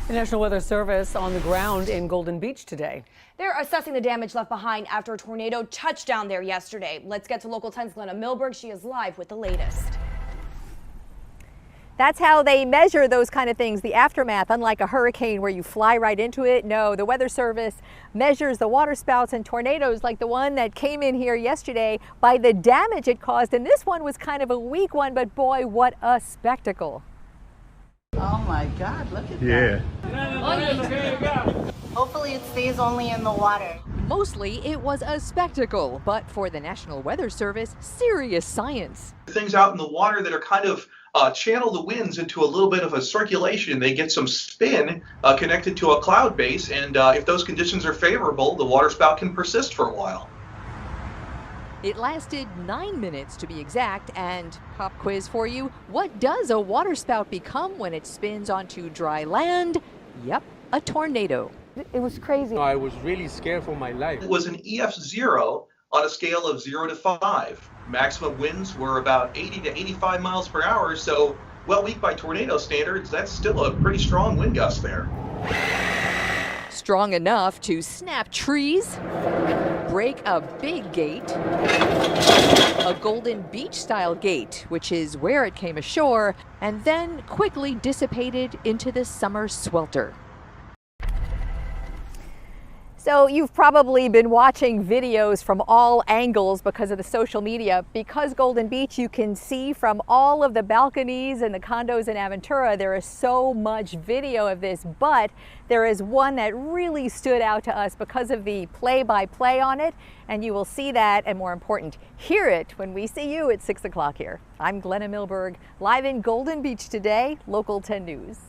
The National Weather Service on the ground in Golden Beach today. They're assessing the damage left behind after a tornado touched down there yesterday. Let's get to Local 10's Glenna Milberg. She is live with the latest. That's how they measure those kind of things, the aftermath. Unlike a hurricane where you fly right into it, no, the Weather Service measures the waterspouts and tornadoes like the one that came in here yesterday by the damage it caused. And this one was kind of a weak one, but boy, what a spectacle. Oh my God, look at that. Hopefully it stays only in the water. Mostly it was a spectacle, but for the National Weather Service, serious science. Things out in the water that are kind of channel the winds into a little bit of a circulation. They get some spin connected to a cloud base, and if those conditions are favorable, the waterspout can persist for a while. It lasted 9 minutes to be exact, and pop quiz for you, what does a waterspout become when it spins onto dry land? Yep, a tornado. It was crazy. I was really scared for my life. It was an EF0 on a scale of 0 to 5. Maximum winds were about 80 to 85 miles per hour, so well, weak by tornado standards, that's still a pretty strong wind gust there. Strong enough to snap trees, break a big gate, a Golden Beach style gate, which is where it came ashore, and then quickly dissipated into the summer swelter. So you've probably been watching videos from all angles because of the social media. Because Golden Beach, you can see from all of the balconies and the condos in Aventura. There is so much video of this, but there is one that really stood out to us because of the play-by-play on it. And you will see that, and more important, hear it when we see you at 6 o'clock here. I'm Glenna Milberg, live in Golden Beach today, Local 10 News.